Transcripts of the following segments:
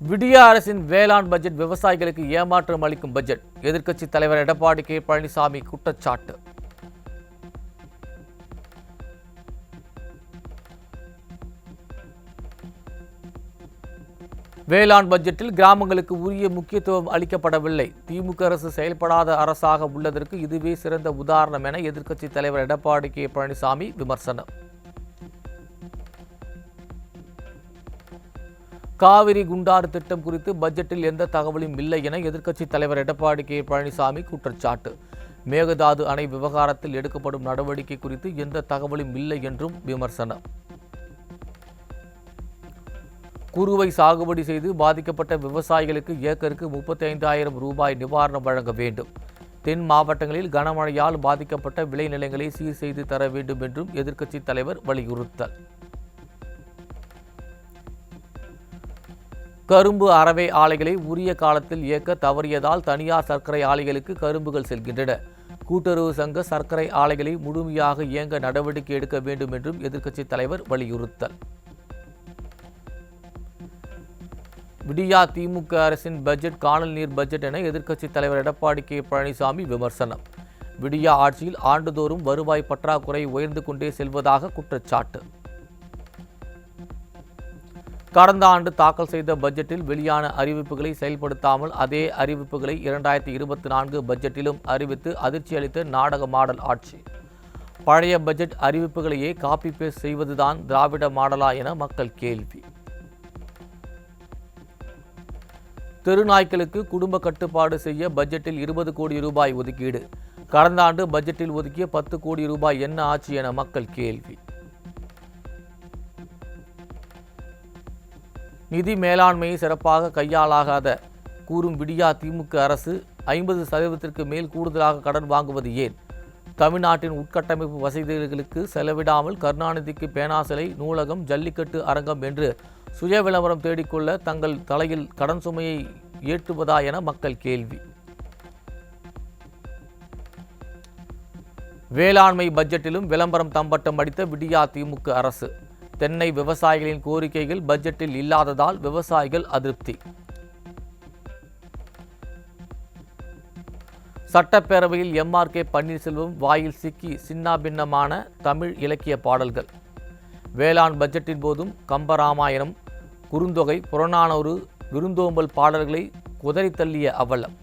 விடிய அரசின் வேளாண் பட்ஜெட் விவசாயிகளுக்கு ஏமாற்றம் அளிக்கும் பட்ஜெட். எதிர்க்கட்சித் தலைவர் எடப்பாடி கே பழனிசாமி குற்றச்சாட்டு. வேளாண் பட்ஜெட்டில் கிராமங்களுக்கு உரிய முக்கியத்துவம் அளிக்கப்படவில்லை. திமுக அரசு செயல்படாத அரசாக உள்ளதற்கு இதுவே சிறந்த உதாரணம் என எதிர்க்கட்சித் தலைவர் எடப்பாடி கே பழனிசாமி விமர்சனம். காவிரி குண்டாறு திட்டம் குறித்து பட்ஜெட்டில் எந்த தகவலும் இல்லை என எதிர்க்கட்சித் தலைவர் எடப்பாடி கே பழனிசாமி குற்றச்சாட்டு. மேகதாது அணை விவகாரத்தில் எடுக்கப்படும் நடவடிக்கை குறித்து எந்த தகவலும் இல்லை என்றும் விமர்சனம். குறுவை சாகுபடி செய்து பாதிக்கப்பட்ட விவசாயிகளுக்கு ஏக்கருக்கு 35,000 ரூபாய் நிவாரணம் வழங்க வேண்டும். தென் மாவட்டங்களில் கனமழையால் பாதிக்கப்பட்ட விளைநிலங்களை சீர் செய்து தர வேண்டும் என்றும் எதிர்க்கட்சித் தலைவர் வலியுறுத்தல். கரும்பு அரவை ஆலைகளை உரிய காலத்தில் இயக்க தவறியதால் தனியார் சர்க்கரை ஆலைகளுக்கு கரும்புகள் செல்கின்றன. கூட்டுறவு சங்க சர்க்கரை ஆலைகளை முழுமையாக இயங்க நடவடிக்கை எடுக்க வேண்டும் என்றும் எதிர்க்கட்சித் தலைவர் வலியுறுத்தல். விடியா திமுக அரசின் பட்ஜெட் காணல் நீர் பட்ஜெட் என எதிர்க்கட்சித் தலைவர் எடப்பாடி கே பழனிசாமி விமர்சனம். விடியா ஆட்சியில் ஆண்டுதோறும் வருவாய் பற்றாக்குறை உயர்ந்து கொண்டே செல்வதாக குற்றச்சாட்டு. கடந்த ஆண்டு தாக்கல் செய்த பட்ஜெட்டில் வெளியான அறிவிப்புகளை செயல்படுத்தாமல் அதே அறிவிப்புகளை 2024 பட்ஜெட்டிலும் அறிவித்து அதிர்ச்சி அளித்த நாடக மாடல் ஆட்சி. பழைய பட்ஜெட் அறிவிப்புகளையே காப்பி பேஸ்ட் செய்வதுதான் திராவிட மாடலா என மக்கள் கேள்வி. தெருநாய்க்களுக்கு குடும்ப கட்டுப்பாடு செய்ய பட்ஜெட்டில் 20 கோடி ரூபாய் ஒதுக்கீடு. கடந்த ஆண்டு பட்ஜெட்டில் ஒதுக்கிய 10 கோடி ரூபாய் என்ன ஆட்சி என மக்கள் கேள்வி. நிதி மேலாண்மையை சிறப்பாக கையாளாகாத கூறும் விடியா திமுக அரசு 50% மேல் கூடுதலாக கடன் வாங்குவது ஏன்? தமிழ்நாட்டின் உட்கட்டமைப்பு வசதிகளுக்கு செலவிடாமல் கருணாநிதிக்கு பேனா சிலை, நூலகம், ஜல்லிக்கட்டு அரங்கம் என்று சுய விளம்பரம் தேடிக்கொள்ள தங்கள் தலையில் கடன் சுமையை ஏற்றுவதா என மக்கள் கேள்வி. வேளாண்மை பட்ஜெட்டிலும் விளம்பரம் தம்பட்டம் அடித்த விடியா திமுக அரசு. தென்னை விவசாயிகளின் கோரிக்கைகள் பட்ஜெட்டில் இல்லாததால் விவசாயிகள் அதிருப்தி. சட்டப்பேரவையில் எம்.ஆர்.கே. பன்னீர்செல்வம் வாயில் சிக்கி சின்னாபின்னமான தமிழ் இலக்கிய பாடல்கள். வேளாண் பட்ஜெட்டின் போதும் கம்பராமாயணம், குறுந்தொகை, புறநானூறு, விருந்தோம்பல் பாடல்களை குதறி தள்ளிய அவலம்.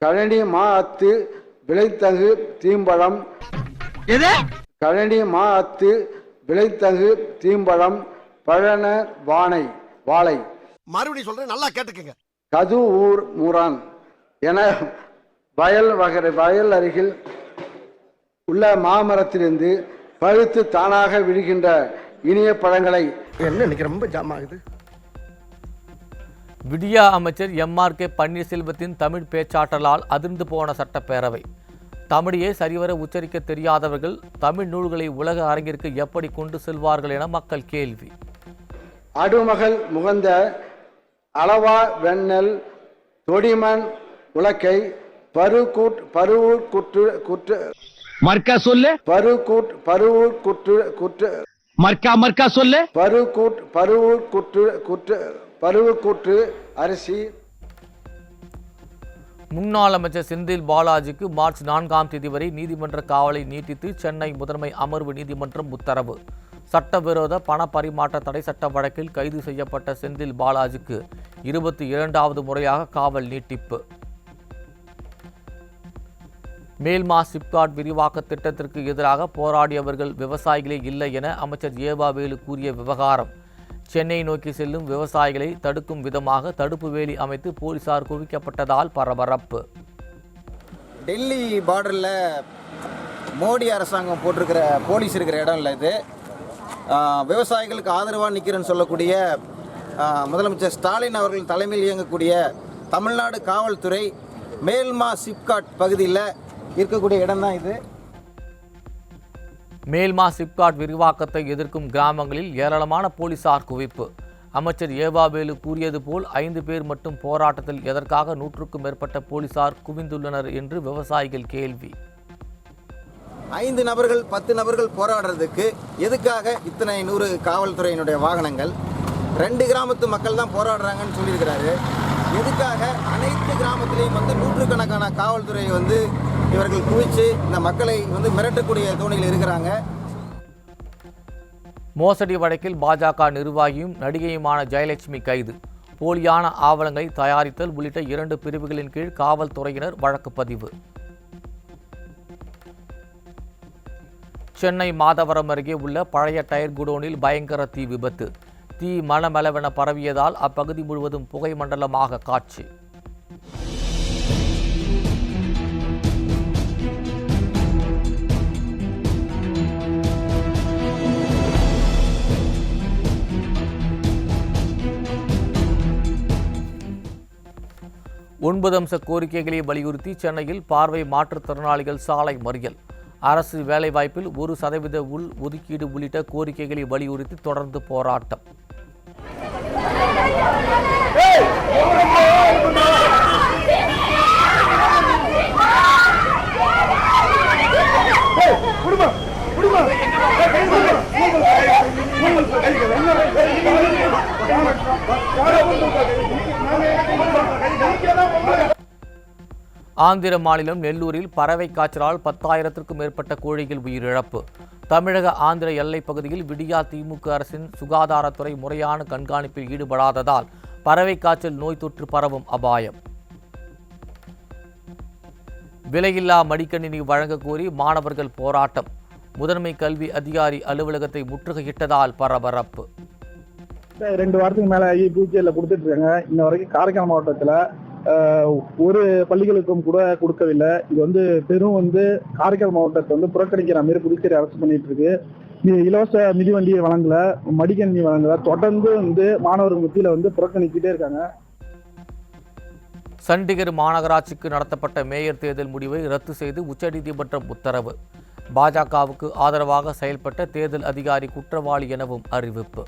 கழனி மா அத்து விளைத்தகு தீம்பழம். கழனி மா அத்து விளைத்தகு தீம்பழம் பழன வாழை. மறுபடியும் சொல்றேன், நல்லா கேட்டுக்கங்க. கது ஊர் மூரான் என வயல் அருகில் உள்ள மாமரத்திலிருந்து பழுத்து தானாக விழுகின்ற இனிய பழங்களை என்ன ரொம்ப ஜாம் ஆகுது. விடியா அமைச்சர் எம்.ஆர்.கே. பன்னீர்செல்வத்தின் தமிழ் பேச்சாற்றலால் அதிர்ந்து போன சட்டப்பேரவை. தமிழையே சரிவர உச்சரிக்க தெரியாதவர்கள் தமிழ் நூல்களை உலக அரங்கிற்கு எப்படி கொண்டு செல்வார்கள் என மக்கள் கேள்வி. அடுமகள் முகந்த அளவா வெண்ணெல் தொடிமண் உலக்கை பருவூர் குற்று மர்க்கா சொல்லு. பருவூர் குற்று மர்க்கா சொல்லு. பருவூர் குற்று அரிசி. முன்னாள் அமைச்சர் செந்தில் பாலாஜிக்கு மார்ச் 4ஆம் தேதி வரை நீதிமன்ற காவலை நீட்டித்து சென்னை முதன்மை அமர்வு நீதிமன்றம் உத்தரவு. சட்டவிரோத பண பரிமாற்ற தடை சட்ட வழக்கில் கைது செய்யப்பட்ட செந்தில் பாலாஜிக்கு 22வது முறையாக காவல் நீட்டிப்பு. மேல்மா சிப்காட் விரிவாக்க திட்டத்திற்கு எதிராக போராடியவர்கள் விவசாயிகளே இல்லை என அமைச்சர் ஏவாவேலு கூறிய விவகாரம். சென்னை நோக்கி செல்லும் விவசாயிகளை தடுக்கும் விதமாக தடுப்பு வேலி அமைத்து போலீசார் குவிக்கப்பட்டதால் பரபரப்பு. டெல்லி பார்டரில் மோடி அரசாங்கம் போட்டிருக்கிற போலீஸ் இருக்கிற இடம் இல்லை இது. விவசாயிகளுக்கு ஆதரவாக நிற்கிறேன்னு சொல்லக்கூடிய முதலமைச்சர் ஸ்டாலின் அவர்கள் தலைமையில் இயங்கக்கூடிய தமிழ்நாடு காவல்துறை மேல்மா சிப்காட் பகுதியில் இருக்கக்கூடிய இடம் தான் இது. மேல்மா சிப்காட் விரிவாக்கத்தை எதிர்க்கும் கிராமங்களில் ஏராளமான போலீசார் குவிப்பு. அமைச்சர் ஏவாவேலு கூறியது போல் 5 பேர் மட்டும் போராட்டத்தில் எதற்காக 100க்கும் மேற்பட்ட போலீசார் குவிந்துள்ளனர் என்று விவசாயிகள் கேள்வி. 5 நபர்கள் 10 நபர்கள் போராடுறதுக்கு எதுக்காக இத்தனை 100 காவல்துறையினுடைய வாகனங்கள்? 2 கிராமத்து மக்கள் தான் போராடுறாங்கன்னு சொல்லியிருக்கிறாரு. எதுக்காக அனைத்து கிராமத்திலையும் நூற்றுக்கணக்கான காவல்துறை இவர்கள் குவிச்சு இந்த மக்களை மிரட்டக்கூடிய தோணியில் இருக்கிறாங்க? மோசடி வழக்கில் பாஜக நிர்வாகியும் நடிகையுமான ஜெயலட்சுமி கைது. போலியான ஆவணங்களை தயாரித்தல் உள்ளிட்ட 2 பிரிவுகளின் கீழ் காவல்துறையினர் வழக்கு பதிவு. சென்னை மாதவரம் அருகே உள்ள பழைய டயர் குடோனில் பயங்கர தீ விபத்து. தீ மலமளவென பரவியதால் அப்பகுதி முழுவதும் புகை மண்டலமாக காட்சி. ஒன்பது அம்ச கோரிக்கைகளை வலியுறுத்தி சென்னையில் பார்வை மாற்றுத்திறனாளிகள் சாலை மறியல். அரசு வேலைவாய்ப்பில் 1% உள் ஒதுக்கீடு உள்ளிட்ட கோரிக்கைகளை வலியுறுத்தி தொடர்ந்து போராட்டம். ஆந்திர மாநிலம் நெல்லூரில் பறவை காய்ச்சலால் 10,000க்கும் மேற்பட்ட கோழிகள் உயிரிழப்பு. தமிழக ஆந்திர எல்லைப் பகுதியில் விடியா திமுக அரசின் சுகாதாரத்துறை முறையான கண்காணிப்பில் ஈடுபடாததால் பறவை காய்ச்சல் நோய் தொற்று பரவும் அபாயம். விலையில்லா மடிக்கணினி வழங்க கோரி மாணவர்கள் போராட்டம். முதன்மை கல்வி அதிகாரி அலுவலகத்தை முற்றுகையிட்டதால் பரபரப்பு. 2 வாரத்துக்கு மேல பூஜையில் கொடுத்துட்டு இருக்காங்க. இன்ன வரைக்கும் காரைக்கால் மாவட்டத்தில் ஒரு பள்ளிகளுக்கும் கூட கொடுக்கவில்லை. இது பெரும் காரைக்கால் மாவட்டத்தை புறக்கணிக்கிற மாதிரி புதுச்சேரி அரசு பண்ணிட்டு இருக்கு. இலவச மிதிவண்டியை வழங்கல, மடிக்கணினி வழங்கல, தொடர்ந்து மாணவர்கள் மத்தியில புறக்கணிக்கிட்டே இருக்காங்க. சண்டிகர் மாநகராட்சிக்கு நடத்தப்பட்ட மேயர் தேர்தல் முடிவை ரத்து செய்து உச்சநீதிமன்றம் உத்தரவு. பாஜகவுக்கு ஆதரவாக செயல்பட்ட தேர்தல் அதிகாரி குற்றவாளி எனவும் அறிவிப்பு.